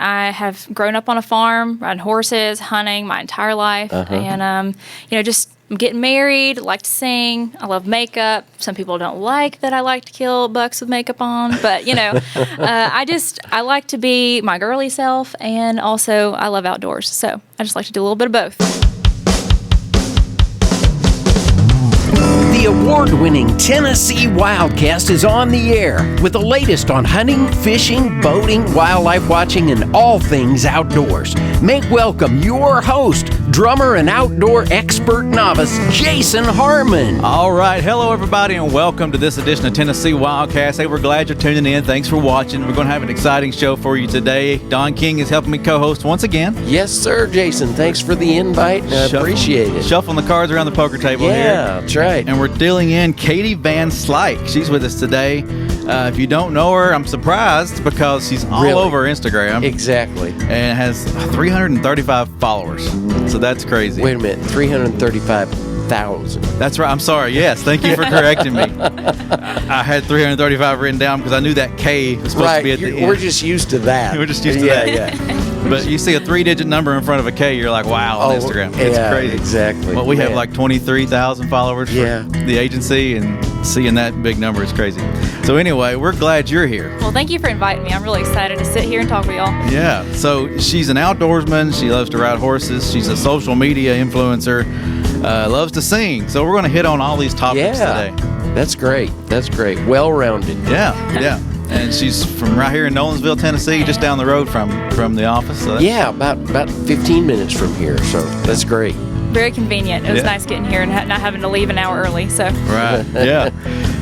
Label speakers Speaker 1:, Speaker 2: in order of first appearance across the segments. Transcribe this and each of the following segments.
Speaker 1: I have grown up on a farm, riding horses, hunting my entire life. And, just I'm getting married, like to sing. I love makeup. Some people don't like that I like to kill bucks with makeup on. But, I like to be my girly self. And also, I love outdoors. So I just like to do a little bit of both.
Speaker 2: The award-winning Tennessee WildCast is on the air with the latest on hunting, fishing, boating, wildlife watching, and all things outdoors. Make welcome your host, drummer and outdoor expert novice, Jason Harmon.
Speaker 3: All right. Hello, everybody, and welcome to this edition of Tennessee WildCast. Hey, we're glad you're tuning in. Thanks for watching. We're going to have an exciting show for you today. Don King is helping me co-host once again.
Speaker 2: Yes, sir, Jason. Thanks for the invite. I appreciate it.
Speaker 3: Shuffling the cards around the poker table here.
Speaker 2: Yeah, that's right.
Speaker 3: And we're dealing in Katie Van Slyke. She's with us today. If you don't know her, I'm surprised because she's all over Instagram.
Speaker 2: Exactly.
Speaker 3: And has 335 followers. So that's crazy.
Speaker 2: Wait a minute, 335,000.
Speaker 3: That's right. I'm sorry. Yes. Thank you for correcting me. I had 335 written down because I knew that K was supposed to be at the end.
Speaker 2: We're just used to that.
Speaker 3: We're just used to that.
Speaker 2: Yeah.
Speaker 3: But you see a 3-digit number in front of a K, you're like, wow, on Instagram. It's crazy.
Speaker 2: Exactly.
Speaker 3: Well, we have like 23,000 followers for the agency, and seeing that big number is crazy. So anyway, we're glad you're here.
Speaker 1: Well, thank you for inviting me. I'm really excited to sit here and talk with y'all.
Speaker 3: Yeah. So she's an outdoorsman. She loves to ride horses. She's a social media influencer. Loves to sing. So we're going to hit on all these topics today.
Speaker 2: That's great. That's great. Well-rounded.
Speaker 3: Yeah. And she's from right here in Nolensville, Tennessee, just down the road from the office. So
Speaker 2: about 15 minutes from here. So that's great.
Speaker 1: Very convenient. It was nice getting here and not having to leave an hour early. So
Speaker 3: right, yeah.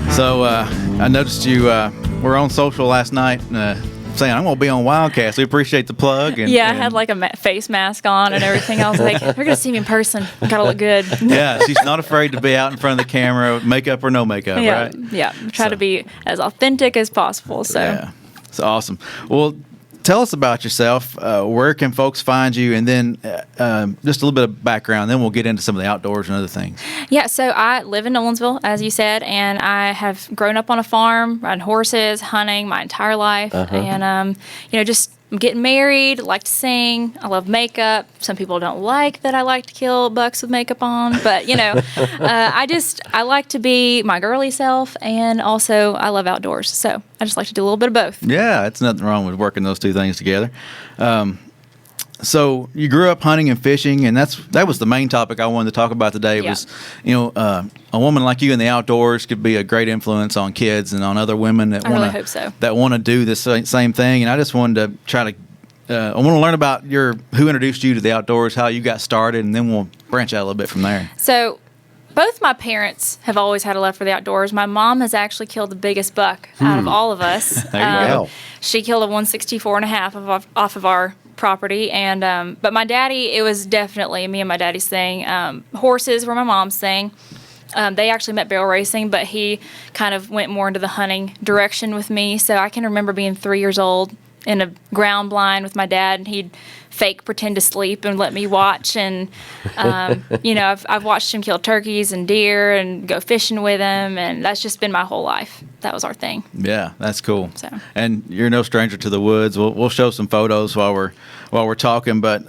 Speaker 3: So I noticed you were on social last night saying, I'm going to be on WildCast. We appreciate the plug. And,
Speaker 1: I had like a face mask on and everything. I was like, they're going to see me in person. Got to look good.
Speaker 3: Yeah, she's not afraid to be out in front of the camera, makeup or no makeup, right?
Speaker 1: Yeah, try to be as authentic as possible. So
Speaker 3: yeah, it's awesome. Well, tell us about yourself. Where can folks find you? And then just a little bit of background. Then we'll get into some of the outdoors and other things.
Speaker 1: Yeah, so I live in Nolensville, as you said, and I have grown up on a farm, riding horses, hunting my entire life. And, just getting married, like to sing. I love makeup. Some people don't like that I like to kill bucks with makeup on. But, I like to be my girly self. And also, I love outdoors. So I just like to do a little bit of both.
Speaker 3: Yeah, it's nothing wrong with working those two things together. So you grew up hunting and fishing, and that was the main topic I wanted to talk about today. Was a woman like you in the outdoors could be a great influence on kids and on other women that want to do the same thing. And I just wanted to try to I want to learn about who introduced you to the outdoors, how you got started, and then we'll branch out a little bit from there.
Speaker 1: So both my parents have always had a love for the outdoors. My mom has actually killed the biggest buck out of all of us.
Speaker 3: There you go.
Speaker 1: She killed a 164.5 off of our property, and but my daddy, it was definitely me and my daddy's thing. Horses were my mom's thing. They actually met barrel racing, but he kind of went more into the hunting direction with me. So I can remember being 3 years old in a ground blind with my dad, and he'd fake pretend to sleep and let me watch. And I've watched him kill turkeys and deer and go fishing with him, and that's just been my whole life. That was our thing.
Speaker 3: Yeah, that's cool. So. And you're no stranger to the woods. We'll show some photos while we're talking, but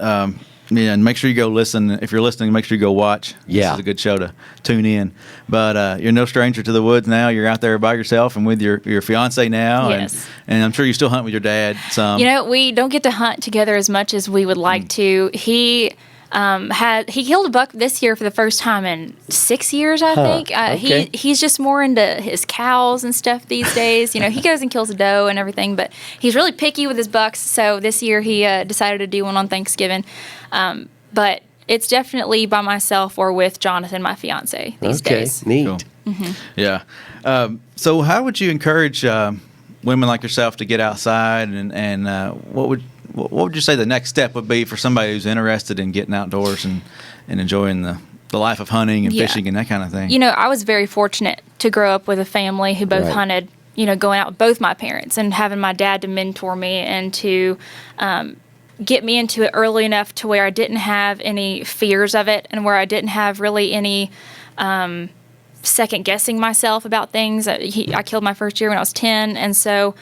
Speaker 3: and make sure you go listen. If you're listening, make sure you go watch.
Speaker 2: Yeah.
Speaker 3: This is a good show to tune in. But you're no stranger to the woods now. You're out there by yourself and with your fiance now.
Speaker 1: Yes.
Speaker 3: And I'm sure you still hunt with your dad some.
Speaker 1: We don't get to hunt together as much as we would like to. He killed a buck this year for the first time in 6 years, I think.
Speaker 2: Okay.
Speaker 1: He's just more into his cows and stuff these days. He goes and kills a doe and everything, but he's really picky with his bucks. So this year he decided to do one on Thanksgiving. But it's definitely by myself or with Jonathan, my fiance, these days.
Speaker 2: Neat.
Speaker 3: Cool. Mm-hmm. Yeah. So how would you encourage women like yourself to get outside, and what would you say the next step would be for somebody who's interested in getting outdoors and enjoying the life of hunting and fishing and that kind of thing?
Speaker 1: I was very fortunate to grow up with a family who both hunted, going out with both my parents and having my dad to mentor me and to get me into it early enough to where I didn't have any fears of it and where I didn't have really any second guessing myself about things. I killed my first year when I was 10. And so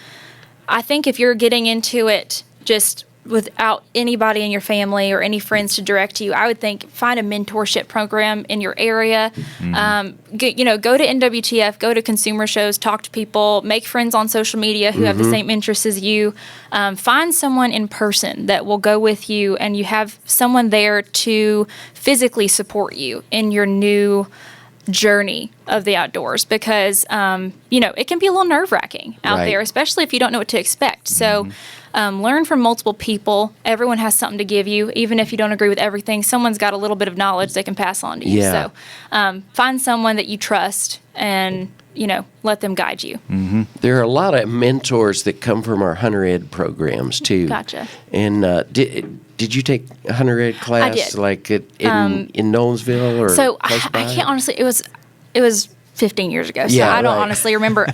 Speaker 1: I think if you're getting into it just without anybody in your family or any friends to direct you, I would think find a mentorship program in your area. Go to NWTF, go to consumer shows, talk to people, make friends on social media who have the same interests as you. Find someone in person that will go with you, and you have someone there to physically support you in your new journey of the outdoors, because it can be a little nerve-wracking out there, especially if you don't know what to expect. So learn from multiple people. Everyone has something to give you. Even if you don't agree with everything, someone's got a little bit of knowledge they can pass on to you. So find someone that you trust and let them guide you.
Speaker 4: There are a lot of mentors that come from our Hunter Ed programs too.
Speaker 1: Gotcha.
Speaker 4: And did you take a Hunter Ed class?
Speaker 1: I did.
Speaker 4: Like in Knowlesville or
Speaker 1: so
Speaker 4: close by?
Speaker 1: I can't honestly. It was 15 years ago, so I don't honestly remember.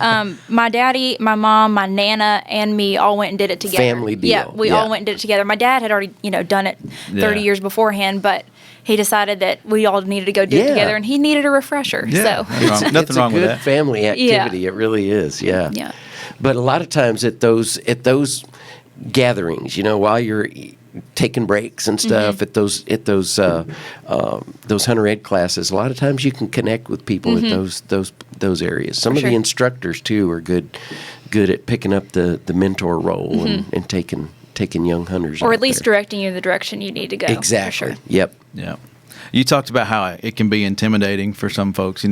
Speaker 1: My daddy, my mom, my nana, and me all went and did it together.
Speaker 4: Family deal.
Speaker 1: Yeah, we all went and did it together. My dad had already done it 30 years beforehand, but he decided that we all needed to go do it together, and he needed a refresher.
Speaker 3: Yeah.
Speaker 1: So
Speaker 3: Nothing wrong with that.
Speaker 4: It's a good family activity. It really is. Yeah.
Speaker 1: Yeah.
Speaker 4: But a lot of times at those gatherings, while you're taking breaks and stuff at those Hunter Ed classes, a lot of times you can connect with people at those areas. Some of the instructors too are good at picking up the mentor role and taking young hunters,
Speaker 1: or
Speaker 4: out
Speaker 1: at least
Speaker 4: there.
Speaker 1: directing you in the direction you need to go.
Speaker 4: Exactly.
Speaker 1: For sure.
Speaker 4: Yep.
Speaker 3: Yeah. You talked about how it can be intimidating for some folks.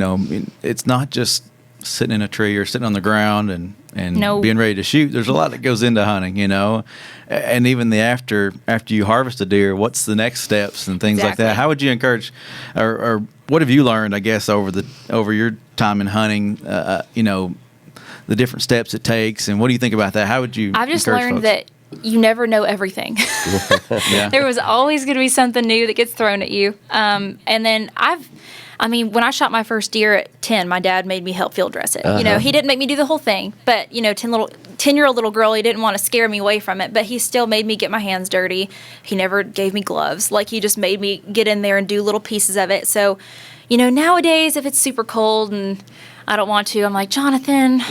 Speaker 3: It's not just sitting in a tree or sitting on the ground and being ready to shoot. There's a lot that goes into hunting, and even the after you harvest a deer, what's the next steps and things like that. How would you encourage, or what have you learned, I guess, over your time in hunting, the different steps it takes, and what do you think about that? How would you
Speaker 1: I've just
Speaker 3: encourage
Speaker 1: learned
Speaker 3: folks?
Speaker 1: that you never know everything. There was always going to be something new that gets thrown at you. And then when I shot my first deer at 10, my dad made me help field dress it. He didn't make me do the whole thing, but 10-year-old little girl, he didn't want to scare me away from it, but he still made me get my hands dirty. He never gave me gloves. He just made me get in there and do little pieces of it. So, nowadays, if it's super cold and I don't want to, I'm like, Jonathan,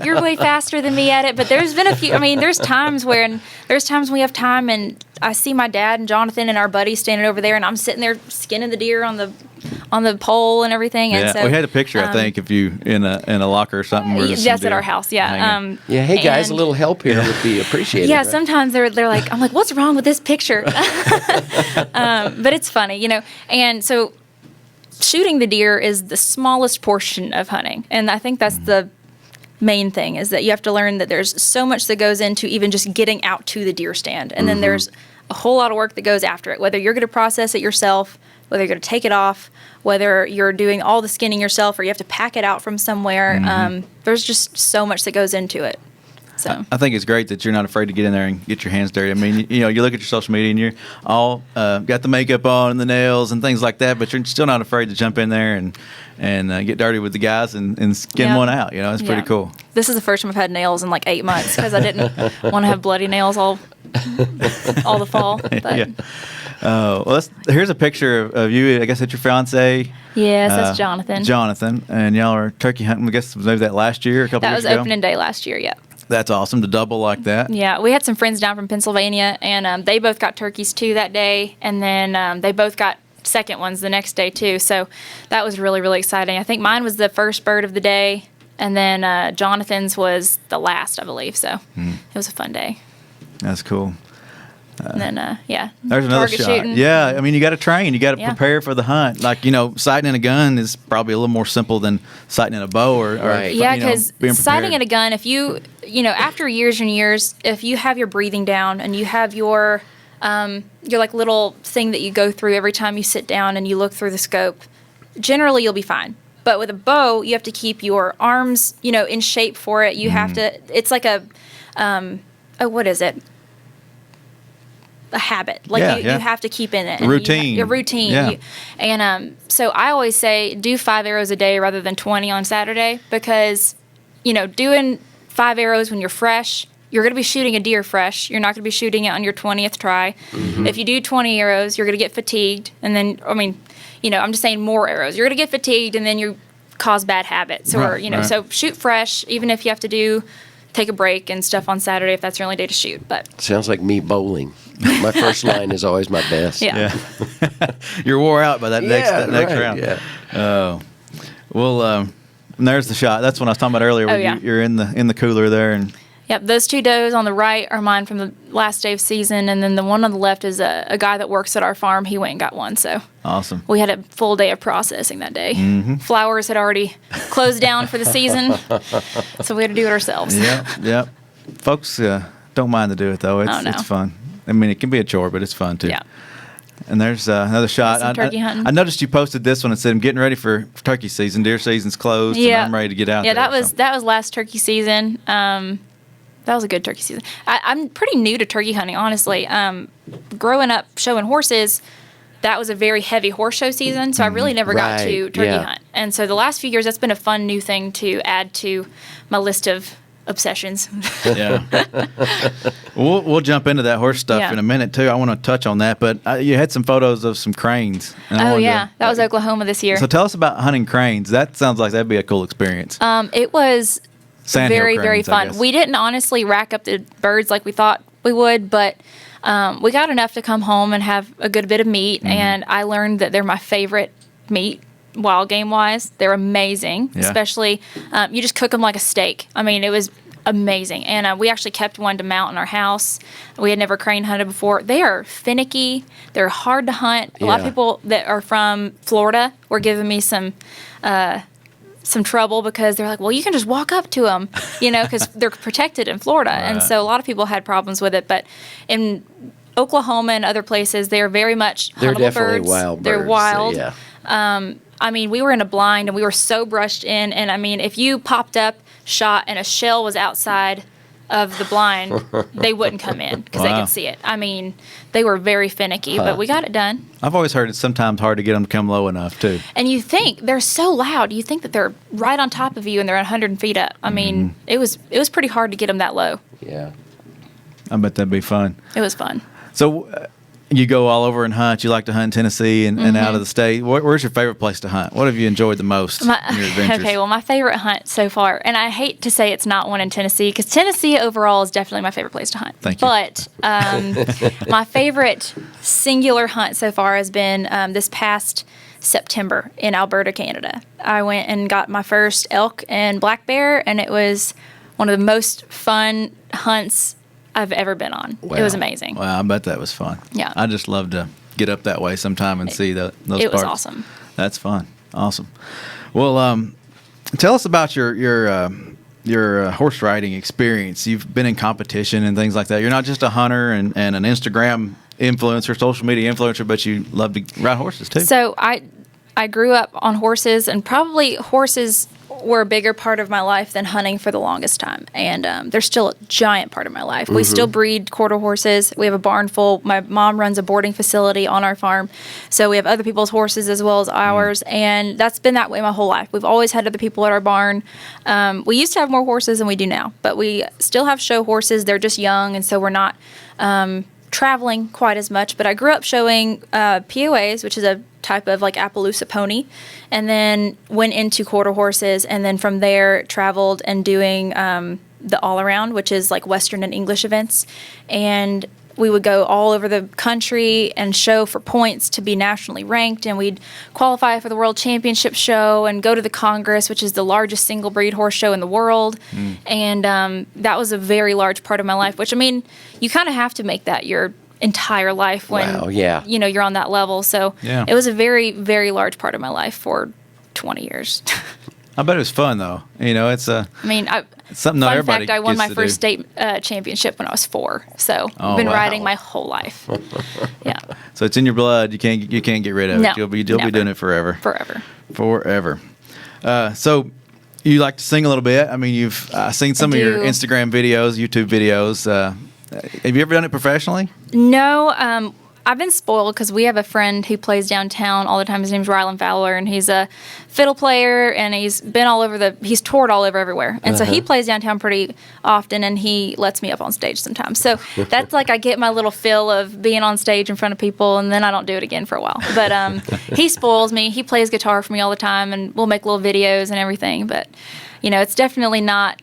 Speaker 1: you're way faster than me at it. But there's been a few, there's times when we have time and I see my dad and Jonathan and our buddies standing over there, and I'm sitting there skinning the deer on the pole and everything. And so
Speaker 3: we had a picture, I think, of you in a locker or something.
Speaker 1: That's at our house, yeah.
Speaker 4: Hey guys, a little help here would be appreciated.
Speaker 1: Yeah,
Speaker 4: right?
Speaker 1: sometimes they're like, I'm like, what's wrong with this picture? But it's funny, and so shooting the deer is the smallest portion of hunting, and I think that's the main thing, is that you have to learn that there's so much that goes into even just getting out to the deer stand, and then there's a whole lot of work that goes after it, whether you're going to process it yourself, whether you're going to take it off, whether you're doing all the skinning yourself or you have to pack it out from somewhere. There's just so much that goes into it. So
Speaker 3: I think it's great that you're not afraid to get in there and get your hands dirty. You look at your social media and you're all got the makeup on and the nails and things like that, but you're still not afraid to jump in there and get dirty with the guys and skin one out. It's pretty cool.
Speaker 1: This is the first time I've had nails in like 8 months because I didn't want to have bloody nails all the fall. But.
Speaker 3: Here's a picture of you. I guess that's your fiance.
Speaker 1: Yes, that's Jonathan.
Speaker 3: Jonathan, and y'all are turkey hunting. I guess maybe that last year, a couple years ago.
Speaker 1: That was opening day last year. Yeah.
Speaker 3: That's awesome to double like that.
Speaker 1: Yeah, we had some friends down from Pennsylvania, and they both got turkeys too that day, and then they both got second ones the next day too. So that was really, really exciting. I think mine was the first bird of the day, and then Jonathan's was the last, I believe. So it was a fun day.
Speaker 3: That's cool.
Speaker 1: And then,
Speaker 3: there's another
Speaker 1: target
Speaker 3: shot.
Speaker 1: shooting.
Speaker 3: Yeah, you got to train. You got to prepare for the hunt. Sighting in a gun is probably a little more simple than sighting in a bow or
Speaker 4: right.
Speaker 1: Yeah, because sighting in a gun, if you after years and years, if you have your breathing down and you have your like little thing that you go through every time you sit down and you look through the scope, generally you'll be fine. But with a bow, you have to keep your arms, in shape for it. You have to. It's like a what is it? A habit, you have to keep in it.
Speaker 3: Routine.
Speaker 1: Your routine.
Speaker 3: Yeah.
Speaker 1: So I always say do 5 arrows a day rather than 20 on Saturday, because doing 5 arrows when you're fresh, you're going to be shooting a deer fresh. You're not going to be shooting it on your 20th try. If you do 20 arrows, you're going to get fatigued, and then I'm just saying more arrows. You're going to get fatigued, and then you cause bad habits, or so shoot fresh, even if you have to do take a break and stuff on Saturday if that's your only day to shoot. But
Speaker 4: sounds like me bowling. My first line is always my best.
Speaker 1: Yeah.
Speaker 3: You're wore out by that next
Speaker 4: right,
Speaker 3: round.
Speaker 4: Yeah.
Speaker 3: Oh, well, and there's the shot. That's what I was talking about earlier. Where you're in the cooler there, and
Speaker 1: yep, those 2 does on the right are mine from the last day of season, and then the one on the left is a guy that works at our farm. He went and got one, so
Speaker 3: awesome.
Speaker 1: We had a full day of processing that day.
Speaker 3: Mm-hmm.
Speaker 1: Flowers had already closed down for the season, so we had to do it ourselves.
Speaker 3: Yep. Folks don't mind to do it though. It's fun. I mean, it can be a chore, but it's fun too.
Speaker 1: Yeah.
Speaker 3: And there's another shot.
Speaker 1: Some turkey hunting.
Speaker 3: I noticed you posted this one and said, "I'm getting ready for turkey season. Deer season's closed, and I'm ready to get out."
Speaker 1: Yeah,
Speaker 3: there.
Speaker 1: that was last turkey season. That was a good turkey season. I'm pretty new to turkey hunting, honestly. Growing up showing horses, that was a very heavy horse show season, so I really never got to turkey hunt. And so the last few years, that's been a fun new thing to add to my list of obsessions.
Speaker 3: Yeah. We'll jump into that horse stuff in a minute too. I want to touch on that, but you had some photos of some cranes. And
Speaker 1: that was Oklahoma this year.
Speaker 3: So tell us about hunting cranes. That sounds like that'd be a cool experience.
Speaker 1: It was very, very fun. We didn't honestly rack up the birds like we thought we would, but we got enough to come home and have a good bit of meat, and I learned that they're my favorite meat. Wild game wise, they're amazing. Especially, you just cook them like a steak. I mean, it was amazing. And we actually kept one to mount in our house. We had never crane hunted before. They are finicky. They're hard to hunt. A lot of people that are from Florida were giving me some trouble because they're like, well, you can just walk up to them, because they're protected in Florida. Right. And so a lot of people had problems with it. But in Oklahoma and other places, they are very much
Speaker 4: they're
Speaker 1: huntable
Speaker 4: definitely
Speaker 1: birds.
Speaker 4: wild birds.
Speaker 1: They're wild.
Speaker 4: So, yeah.
Speaker 1: I mean, we were in a blind and we were so brushed in. And I mean, if you popped up, shot, and a shell was outside of the blind, they wouldn't come in because they could see it. I mean, they were very finicky, but we got it done.
Speaker 3: I've always heard it's sometimes hard to get them to come low enough, too.
Speaker 1: And you think they're so loud. You think that they're right on top of you and they're 100 feet up. I mean, it was pretty hard to get them that low.
Speaker 4: Yeah.
Speaker 3: I bet that'd be fun.
Speaker 1: It was fun.
Speaker 3: So you go all over and hunt. You like to hunt in Tennessee and out of the state. Where's your favorite place to hunt? What have you enjoyed the most in your adventures?
Speaker 1: Okay, well, my favorite hunt so far, and I hate to say it's not one in Tennessee, because Tennessee overall is definitely my favorite place to hunt.
Speaker 3: Thank you.
Speaker 1: But my favorite singular hunt so far has been this past September in Alberta, Canada. I went and got my first elk and black bear, and it was one of the most fun hunts I've ever been on. Wow. It was amazing.
Speaker 3: Wow, I bet that was fun.
Speaker 1: Yeah.
Speaker 3: I just love to get up that way sometime and see those parts.
Speaker 1: It was awesome.
Speaker 3: That's fun. Awesome. Well, tell us about your horse riding experience. You've been in competition and things like that. You're not just a hunter and an Instagram influencer, social media influencer, but you love to ride horses too.
Speaker 1: So I grew up on horses, and probably horses were a bigger part of my life than hunting for the longest time. And they're still a giant part of my life. We still breed quarter horses. We have a barn full. My mom runs a boarding facility on our farm. So we have other people's horses as well as ours. And that's been that way my whole life. We've always had other people at our barn. We used to have more horses than we do now, but we still have show horses. They're just young, and so we're not traveling quite as much. But I grew up showing POAs, which is a type of like Appaloosa pony, and then went into quarter horses, and then from there traveled and doing the all around, which is like Western and English events. And we would go all over the country and show for points to be nationally ranked, and we'd qualify for the World Championship show and go to the Congress, which is the largest single breed horse show in the world. And that was a very large part of my life, which, I mean, you kind of have to make that your entire life when you're on that level. So it was a very, very large part of my life for 20 years.
Speaker 3: I bet it was fun though. It's something not everybody
Speaker 1: fact, I won
Speaker 3: gets
Speaker 1: my
Speaker 3: to
Speaker 1: first
Speaker 3: do.
Speaker 1: state championship when I was 4. So I've been riding my whole life. Yeah.
Speaker 3: So it's in your blood. You can't get rid of it. You'll be doing it forever. Forever. So you like to sing a little bit. I mean, you've seen some of your Instagram videos, YouTube videos. Have you ever done it professionally?
Speaker 1: No. I've been spoiled because we have a friend who plays downtown all the time. His name's Rylan Fowler, and he's a fiddle player, and he's been he's toured all over everywhere. And so he plays downtown pretty often, and he lets me up on stage sometimes. So that's like I get my little fill of being on stage in front of people, and then I don't do it again for a while. But he spoils me. He plays guitar for me all the time, and we'll make little videos and everything. But, it's definitely not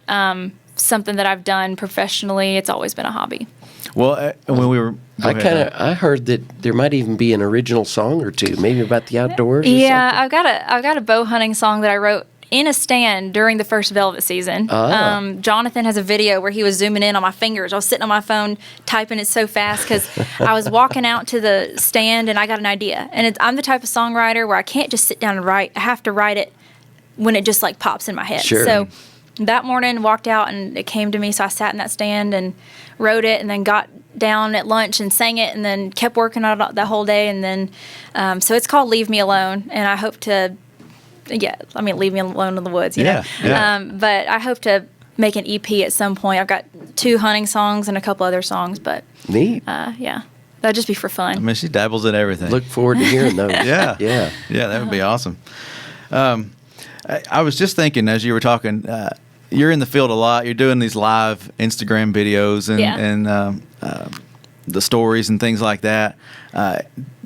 Speaker 1: something that I've done professionally. It's always been a hobby.
Speaker 3: Well, when we were,
Speaker 4: I heard that there might even be an original song or two, maybe about the outdoors.
Speaker 1: Yeah, I've got a bow hunting song that I wrote in a stand during the first velvet season. Jonathan has a video where he was zooming in on my fingers. I was sitting on my phone typing it so fast because I was walking out to the stand and I got an idea. And I'm the type of songwriter where I can't just sit down and write. I have to write it when it just like pops in my head.
Speaker 4: Sure.
Speaker 1: So that morning, walked out and it came to me. So I sat in that stand and wrote it, and then got down at lunch and sang it, and then kept working on it that whole day. And then, so it's called "Leave Me Alone," and I hope to. Yeah, I mean, leave me alone in the woods, you know. But I hope to make an EP at some point. I've got 2 hunting songs and a couple other songs, but
Speaker 4: neat.
Speaker 1: Yeah, that'd just be for fun.
Speaker 3: I mean, she dabbles in everything.
Speaker 4: Look forward to hearing those.
Speaker 3: Yeah,
Speaker 4: yeah,
Speaker 3: that would be awesome. I was just thinking as you were talking, you're in the field a lot. You're doing these live Instagram videos and the stories and things like that.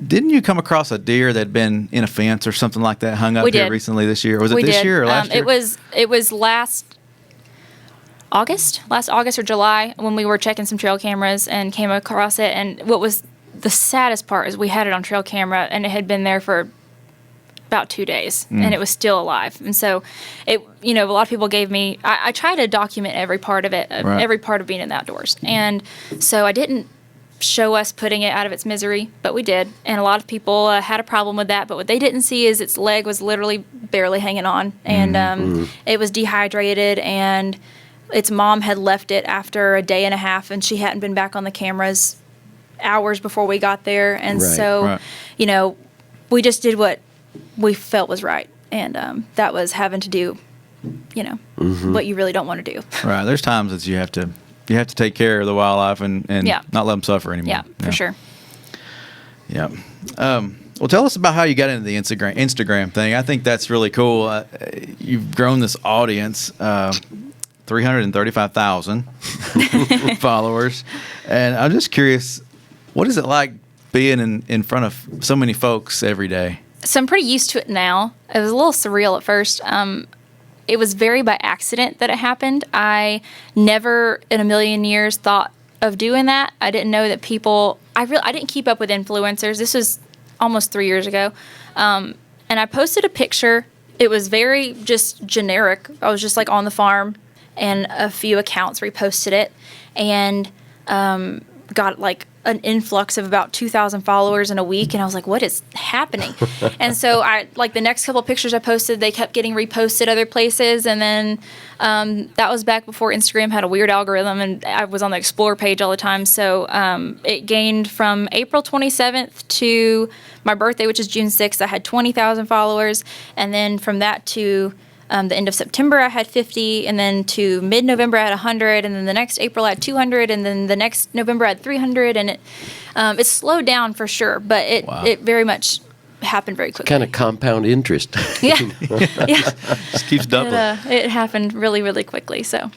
Speaker 3: Didn't you come across a deer that had been in a fence or something like that hung up here recently this year? Was it this year or last year?
Speaker 1: It was last August or July when we were checking some trail cameras and came across it. And what was the saddest part is we had it on trail camera and it had been there for about 2 days and it was still alive. And so a lot of people gave me, I try to document every part of it, every part of being in the outdoors. And so I didn't show us putting it out of its misery, but we did. And a lot of people had a problem with that, but what they didn't see is its leg was literally barely hanging on, and it was dehydrated, and its mom had left it after a day and a half, and she hadn't been back on the cameras hours before we got there. And we just did what we felt was right, and that was having to do what you really don't want to do.
Speaker 3: Right. There's times that you have to take care of the wildlife and not let them suffer anymore.
Speaker 1: Yeah, for sure.
Speaker 3: Yeah. Well, tell us about how you got into the Instagram thing. I think that's really cool. You've grown this audience, 335,000 followers. And I'm just curious, what is it like being in front of so many folks every day?
Speaker 1: So I'm pretty used to it now. It was a little surreal at first. It was very by accident that it happened. I never in a million years thought of doing that. I didn't know that people, I didn't keep up with influencers. This was almost 3 years ago. And I posted a picture. It was very just generic. I was just like on the farm, and a few accounts reposted it, and got like an influx of about 2,000 followers in a week, and I was like, what is happening? And so the next couple of pictures I posted, they kept getting reposted other places, and then that was back before Instagram had a weird algorithm, and I was on the Explore page all the time. So it gained from April 27th to my birthday, which is June 6th, I had 20,000 followers, and then from that to the end of September, I had 50, and then to mid-November, I had 100, and then the next April, I had 200, and then the next November, I had 300, and it slowed down for sure, but it very much happened very quickly.
Speaker 4: Kind of compound interest.
Speaker 1: Yeah.
Speaker 3: Just keeps doubling.
Speaker 1: It happened really, really quickly, so.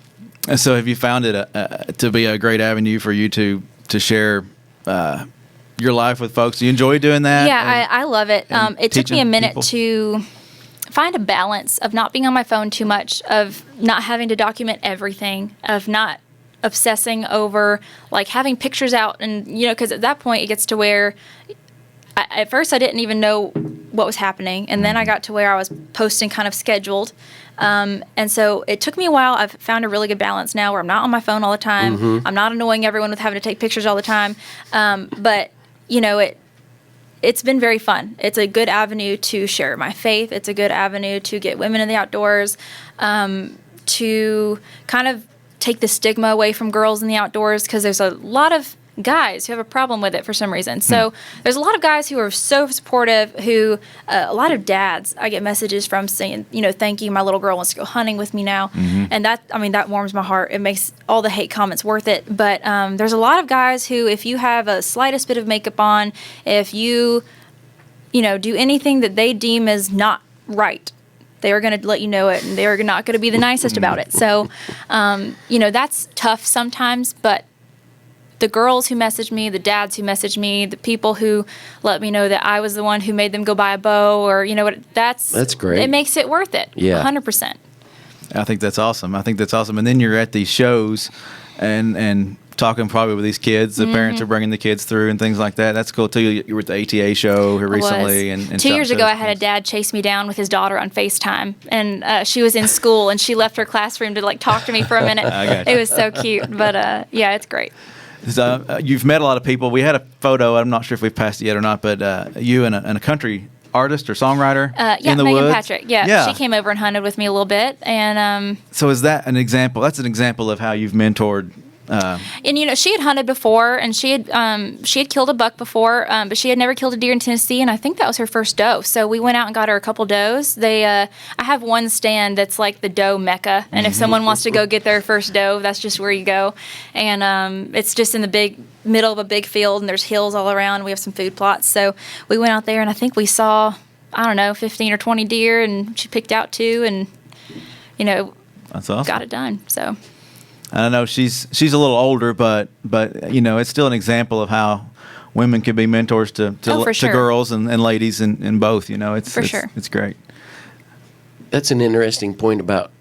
Speaker 3: And so have you found it to be a great avenue for you to share your life with folks? Do you enjoy doing that?
Speaker 1: Yeah, I love it. It took me a minute to find a balance of not being on my phone too much, of not having to document everything, of not obsessing over like having pictures out, and because at that point it gets to where at first I didn't even know what was happening, and then I got to where I was posting kind of scheduled, and so it took me a while. I've found a really good balance now where I'm not on my phone all the time. I'm not annoying everyone with having to take pictures all the time, but it's been very fun. It's a good avenue to share my faith. It's a good avenue to get women in the outdoors, to kind of take the stigma away from girls in the outdoors, because there's a lot of guys who have a problem with it for some reason. So there's a lot of guys who are so supportive, who a lot of dads I get messages from saying, thank you, my little girl wants to go hunting with me now. And that warms my heart. It makes all the hate comments worth it. But there's a lot of guys who, if you have a slightest bit of makeup on, if you do anything that they deem as not right, they are going to let you know it, and they are not going to be the nicest about it. So that's tough sometimes, but the girls who message me, the dads who message me, the people who let me know that I was the one who made them go buy a bow, or that's
Speaker 4: great.
Speaker 1: It makes it worth it.
Speaker 4: Yeah,
Speaker 1: 100%.
Speaker 3: I think that's awesome. And then you're at these shows and talking probably with these kids. The parents are bringing the kids through and things like that. That's cool too. You were at the ATA show here recently. And
Speaker 1: 2 years ago, I had a dad chase me down with his daughter on FaceTime, and she was in school, and she left her classroom to like talk to me for a minute. It was so cute, but yeah, it's great.
Speaker 3: So, you've met a lot of people. We had a photo. I'm not sure if we've passed it yet or not, but you and a country artist or songwriter in the
Speaker 1: Megan
Speaker 3: woods.
Speaker 1: Patrick. Yeah, she came over and hunted with me a little bit, and
Speaker 3: so is that an example? That's an example of how you've mentored.
Speaker 1: And she had hunted before, and she had killed a buck before, but she had never killed a deer in Tennessee, and I think that was her first doe. So we went out and got her a couple does. I have one stand that's like the doe mecca, and if someone wants to go get their first doe, that's just where you go. And it's just in the big middle of a big field, and there's hills all around. We have some food plots, so we went out there, and I think we saw 15 or 20 deer, and she picked out 2, and
Speaker 3: that's awesome.
Speaker 1: Got it done. So.
Speaker 3: I don't know, she's a little older, but it's still an example of how women can be mentors to girls and ladies and both. It's great.
Speaker 4: That's an interesting point about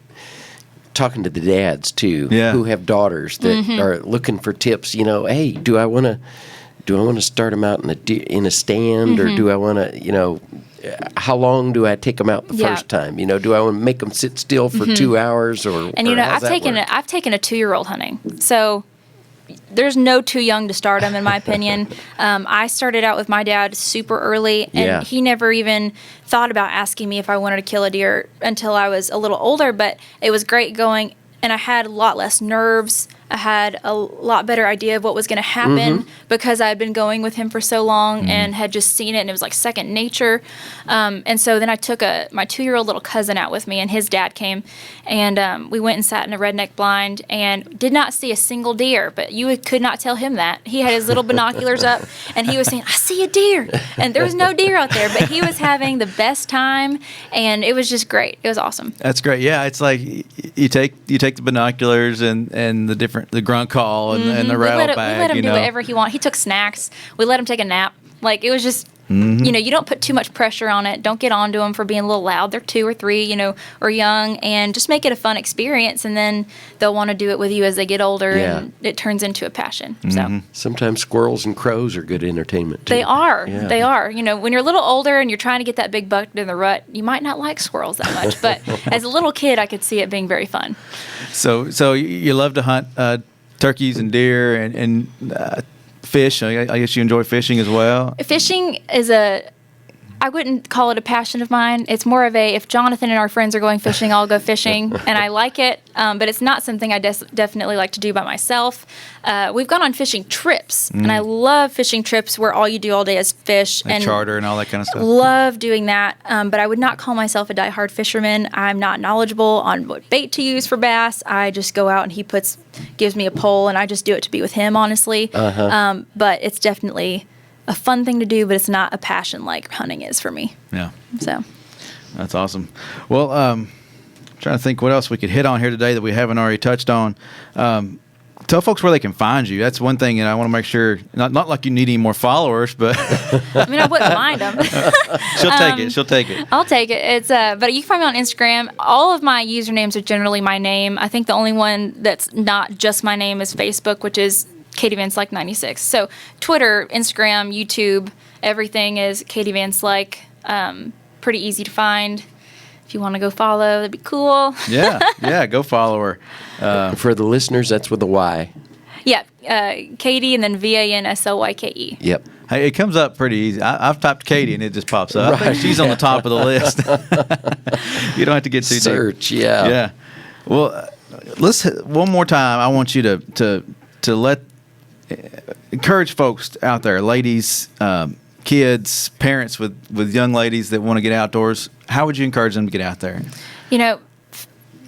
Speaker 4: talking to the dads too, who have daughters that are looking for tips. Hey, do I want to start them out in a stand, or do I want to how long do I take them out the first time? Do I want to make them sit still for 2 hours or? And
Speaker 1: I've taken a 2-year-old hunting, so there's no too young to start them, in my opinion. I started out with my dad super early, and he never even thought about asking me if I wanted to kill a deer until I was a little older. But it was great going, and I had a lot less nerves. I had a lot better idea of what was going to happen because I had been going with him for so long and had just seen it, and it was like second nature. And so then I took my 2-year-old little cousin out with me, and his dad came, and we went and sat in a redneck blind and did not see a single deer, but you could not tell him that. He had his little binoculars up, and he was saying, "I see a deer," and there was no deer out there, but he was having the best time, and it was just great. It was awesome.
Speaker 3: That's great. Yeah, it's like you take the binoculars and the grunt call and the rattle bag.
Speaker 1: We let him do whatever he wanted. He took snacks. We let him take a nap. Like, it was just, you don't put too much pressure on it. Don't get onto them for being a little loud. They're 2 or 3, or young, and just make it a fun experience. And then they'll want to do it with you as they get older, and it turns into a passion. So
Speaker 4: sometimes squirrels and crows are good entertainment too.
Speaker 1: They are. Yeah. They are. When you're a little older and you're trying to get that big buck in the rut, you might not like squirrels that much. But as a little kid, I could see it being very fun.
Speaker 3: So you love to hunt turkeys and deer and fish. I guess you enjoy fishing as well.
Speaker 1: Fishing is I wouldn't call it a passion of mine. It's more of if Jonathan and our friends are going fishing, I'll go fishing, and I like it. But it's not something I definitely like to do by myself. We've gone on fishing trips, and I love fishing trips where all you do all day is fish.
Speaker 3: Like charter and all that kind of stuff.
Speaker 1: Love doing that, but I would not call myself a diehard fisherman. I'm not knowledgeable on what bait to use for bass. I just go out and he gives me a pole, and I just do it to be with him, honestly. But it's definitely a fun thing to do, but it's not a passion like hunting is for me.
Speaker 3: Yeah.
Speaker 1: So.
Speaker 3: That's awesome. Well, trying to think what else we could hit on here today that we haven't already touched on. Tell folks where they can find you. That's one thing, and I want to make sure, not like you need any more followers, but
Speaker 1: I mean, I wouldn't mind them.
Speaker 3: She'll take it.
Speaker 1: I'll take it. It's but you can find me on Instagram. All of my usernames are generally my name. I think the only one that's not just my name is Facebook, which is Katie Van Slyke 96. So Twitter, Instagram, YouTube, everything is Katie Van Slyke. Pretty easy to find. If you want to go follow, that'd be cool. Yeah, go follow her.
Speaker 4: For the listeners, that's with a Y.
Speaker 1: Yeah, Katie and then VANSLYKE.
Speaker 4: Yep.
Speaker 3: Hey, it comes up pretty easy. I've typed Katie and it just pops up. Right. I think she's on the top of the list. You don't have to get too deep.
Speaker 4: Search, yeah.
Speaker 3: Yeah. Well, let's one more time. I want you to encourage folks out there, ladies, kids, parents with young ladies that want to get outdoors. How would you encourage them to get out there?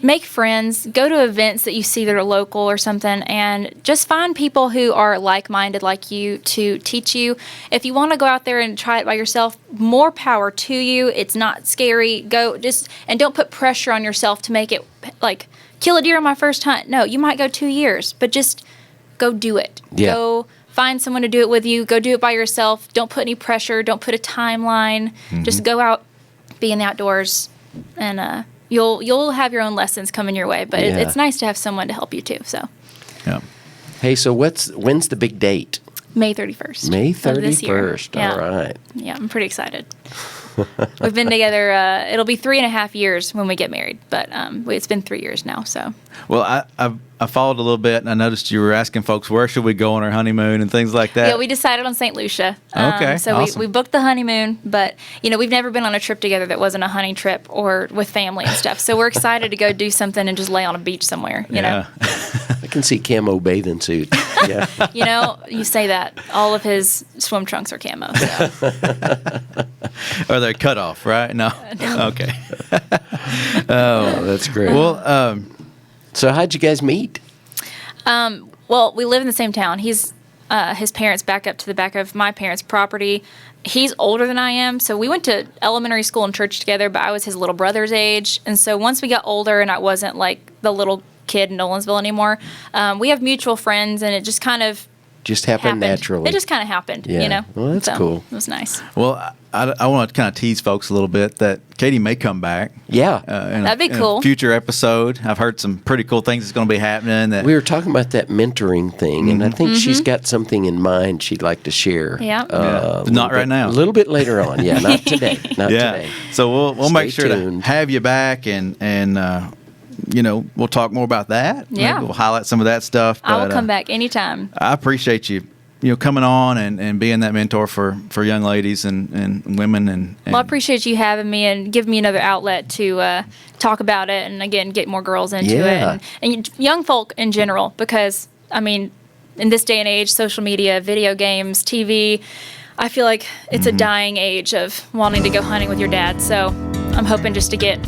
Speaker 1: Make friends, go to events that you see that are local or something, and just find people who are like-minded like you to teach you. If you want to go out there and try it by yourself, more power to you. It's not scary. And don't put pressure on yourself to make it like kill a deer on my first hunt. No, you might go 2 years, but just go do it.
Speaker 4: Yeah.
Speaker 1: Go find someone to do it with you. Go do it by yourself. Don't put any pressure. Don't put a timeline. Just go out, be in the outdoors, and you'll have your own lessons coming your way, but it's nice to have someone to help you too. So,
Speaker 3: yeah.
Speaker 4: Hey, so when's the big date?
Speaker 1: May 31st.
Speaker 4: May 31st.
Speaker 1: Yeah.
Speaker 4: All right.
Speaker 1: Yeah, I'm pretty excited. We've been together. It'll be 3.5 years when we get married, but it's been 3 years now. So.
Speaker 3: Well, I followed a little bit, and I noticed you were asking folks where should we go on our honeymoon and things like that.
Speaker 1: Yeah, we decided on St. Lucia.
Speaker 3: Okay,
Speaker 1: so
Speaker 3: awesome.
Speaker 1: we booked the honeymoon, but we've never been on a trip together that wasn't a hunting trip or with family and stuff. So we're excited to go do something and just lay on a beach somewhere. You know.
Speaker 4: I can see camo bathing suit. Yeah.
Speaker 1: You say that all of his swim trunks are camo. So.
Speaker 3: Or they're cut off, right? No. Okay.
Speaker 4: Oh, that's great.
Speaker 3: Well,
Speaker 4: so how'd you guys meet?
Speaker 1: Well, we live in the same town. His parents back up to the back of my parents' property. He's older than I am, so we went to elementary school and church together, but I was his little brother's age. And so once we got older and I wasn't like the little kid in Nolensville anymore, we have mutual friends, and it just kind of
Speaker 4: happened naturally.
Speaker 1: It just kind of happened,
Speaker 4: Well, that's cool.
Speaker 1: It was nice.
Speaker 3: Well, I want to kind of tease folks a little bit that Katie may come back.
Speaker 4: Yeah.
Speaker 1: That'd be cool.
Speaker 3: In a future episode. I've heard some pretty cool things that's going to be happening.
Speaker 4: We were talking about that mentoring thing, and I think she's got something in mind she'd like to share.
Speaker 1: Yeah.
Speaker 3: Not right now.
Speaker 4: A little bit later on. Yeah, not today. Not today.
Speaker 3: So we'll make sure
Speaker 4: tuned.
Speaker 3: to have you back, and we'll talk more about that.
Speaker 1: Yeah.
Speaker 3: Maybe we'll highlight some of that stuff.
Speaker 1: I will come back anytime.
Speaker 3: I appreciate you coming on and being that mentor for young ladies and women. And
Speaker 1: well, I appreciate you having me and giving me another outlet to talk about it and, again, get more girls into it and young folk in general, because, I mean, in this day and age, social media, video games, TV, I feel like it's a dying age of wanting to go hunting with your dad. So I'm hoping just to get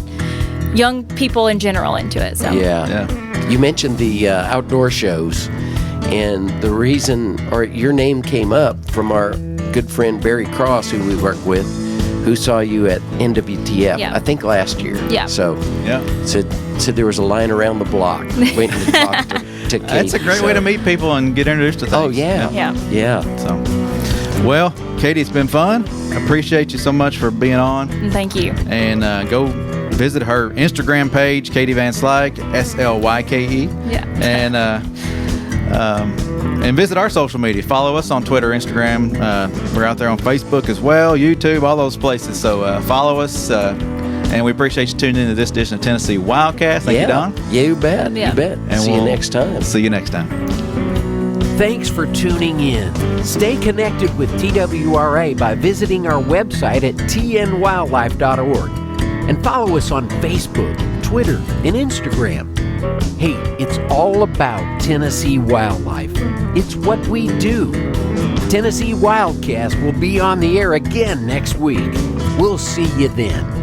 Speaker 1: young people in general into it. So.
Speaker 4: Yeah. You mentioned the outdoor shows. And the reason, or your name came up from our good friend Barry Cross, who we work with, who saw you at NWTF, I think last year.
Speaker 1: Yeah.
Speaker 4: So said there was a line around the block waiting to talk to Katie.
Speaker 3: That's a great way to meet people and get introduced to things.
Speaker 4: Oh, yeah.
Speaker 3: So, well, Katie, it's been fun. I appreciate you so much for being on.
Speaker 1: Thank you.
Speaker 3: And go visit her Instagram page, Katie Van Slyke, Slyke.
Speaker 1: Yeah.
Speaker 3: And visit our social media. Follow us on Twitter, Instagram. We're out there on Facebook as well, YouTube, all those places. So follow us. And we appreciate you tuning in to this edition of Tennessee WildCast. Thank you, Don.
Speaker 4: You bet. You bet.
Speaker 3: And
Speaker 4: see you next time.
Speaker 3: See you next time.
Speaker 2: Thanks for tuning in. Stay connected with TWRA by visiting our website at tnwildlife.org and follow us on Facebook, Twitter, and Instagram. Hey, it's all about Tennessee wildlife. It's what we do. Tennessee WildCast will be on the air again next week. We'll see you then.